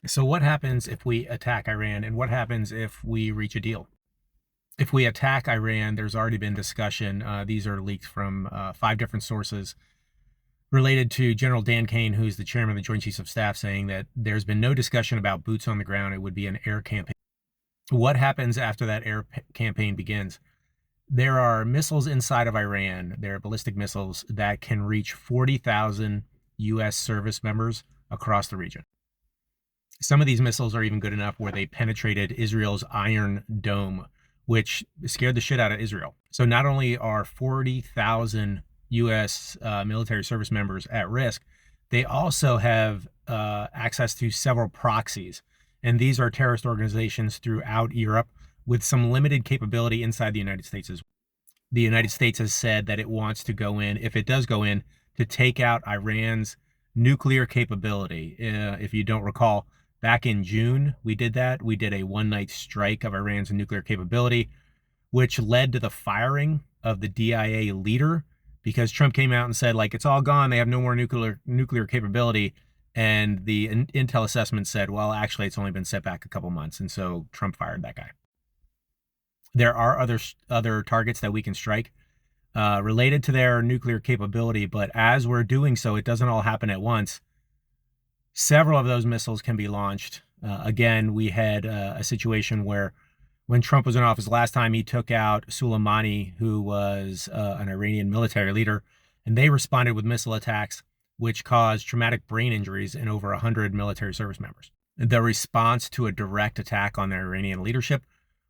So what happens if we attack Iran, and what happens if we reach a deal? If we attack Iran, there's already been discussion. These are leaked from 5 different sources related to General Dan Kane, who's the chairman of the Joint Chiefs of Staff, saying that there's been no discussion about boots on the ground. It would be an air campaign. What happens after that campaign begins? There are missiles inside of Iran. There are ballistic missiles that can reach 40,000 U.S. service members across the region. Some of these missiles are even good enough where they penetrated Israel's Iron Dome, which scared the shit out of Israel. So not only are 40,000 U.S. Military service members at risk, they also have access to several proxies. And these are terrorist organizations throughout Europe with some limited capability inside the United States as well. The United States has said that it wants to go in, if it does go in, to take out Iran's nuclear capability. If you don't recall, back in June, we did that. We did a one-night strike of Iran's nuclear capability, which led to the firing of the DIA leader because Trump came out and said, like, it's all gone. They have no more nuclear capability. And the intel assessment said, well, actually, it's only been set back a couple months. And so Trump fired that guy. There are other targets that we can strike related to their nuclear capability. But as we're doing so, it doesn't all happen at once. Several of those missiles can be launched. Again, we had a situation where when Trump was in office last time, he took out Soleimani, who was an Iranian military leader, and they responded with missile attacks, which caused traumatic brain injuries in over 100 military service members. The response to a direct attack on the Iranian leadership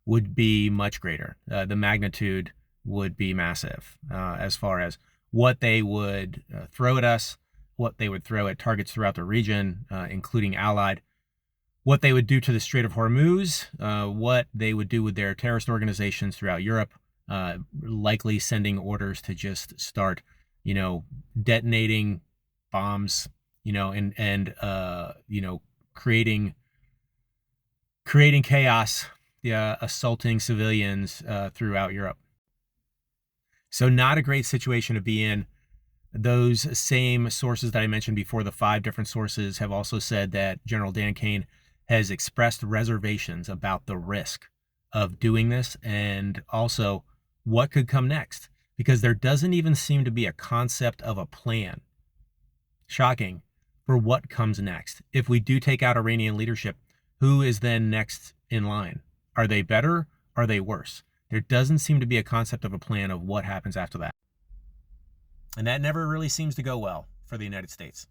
would be much greater. The magnitude would be massive as far as what they would throw at us, what they would throw at targets throughout the region, including allied, what they would do to the Strait of Hormuz, what they would do with their terrorist organizations throughout Europe, likely sending orders to just start, detonating bombs, and creating chaos, assaulting civilians throughout Europe. So not a great situation to be in. Those same sources that I mentioned before, the 5 different sources, have also said that General Dan Kane has expressed reservations about the risk of doing this and also what could come next, because there doesn't even seem to be a concept of a plan. Shocking, for what comes next. If we do take out Iranian leadership, who is then next in line? Are they better? Are they worse? There doesn't seem to be a concept of a plan of what happens after that. And that never really seems to go well for the United States.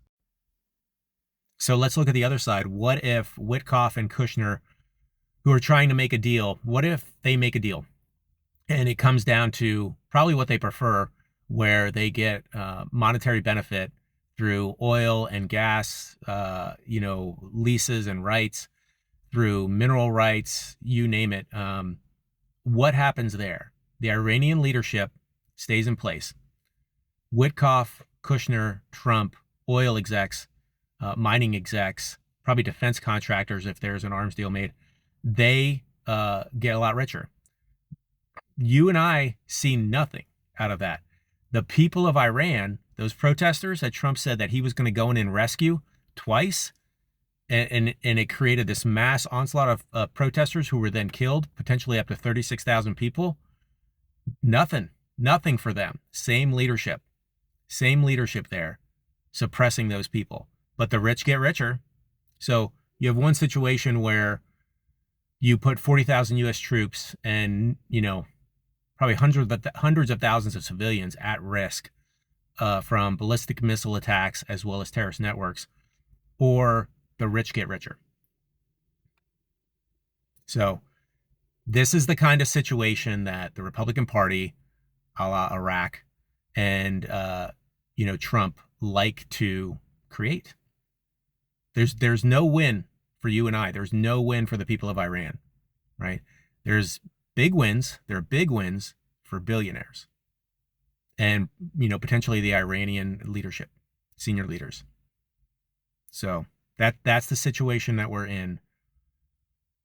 So let's look at the other side. What if Witkoff and Kushner, who are trying to make a deal, what if they make a deal and it comes down to probably what they prefer, where they get monetary benefit through oil and gas, leases and rights, through mineral rights, you name it. What happens there? The Iranian leadership stays in place. Witkoff, Kushner, Trump, oil execs, mining execs, probably defense contractors if there's an arms deal made, they get a lot richer. You and I see nothing out of that. The people of Iran, those protesters that Trump said that he was going to go in and rescue twice, and it created this mass onslaught of protesters who were then killed, potentially up to 36,000 people. Nothing for them. Same leadership there, suppressing those people. But the rich get richer. So you have one situation where you put 40,000 U.S. troops and, probably hundreds of thousands of civilians at risk from ballistic missile attacks as well as terrorist networks, or the rich get richer. So this is the kind of situation that the Republican Party, a la Iraq, and Trump like to create. There's no win for you and I. There's no win for the people of Iran, right? There's big wins. There are big wins for billionaires and, potentially the Iranian leadership, senior leaders. So that's the situation that we're in.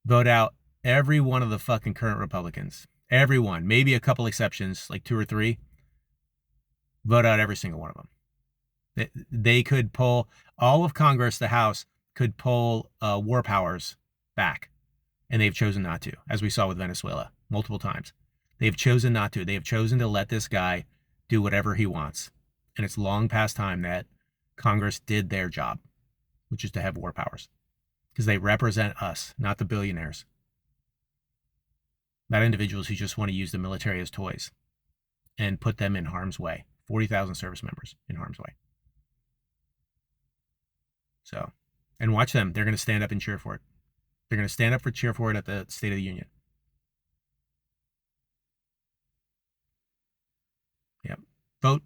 Vote out every one of the fucking current Republicans. Everyone, maybe a couple exceptions, like 2 or 3. Vote out every single one of them. They could pull all of Congress, the House, could pull war powers back, and they've chosen not to, as we saw with Venezuela multiple times. They've chosen not to. They have chosen to let this guy do whatever he wants. And it's long past time that Congress did their job, which is to have war powers, because they represent us, not the billionaires, not individuals who just want to use the military as toys and put them in harm's way. 40,000 service members in harm's way. So, and watch them. They're going to stand up and cheer for it. They're going to stand up for cheer for it at the State of the Union. Yep. Vote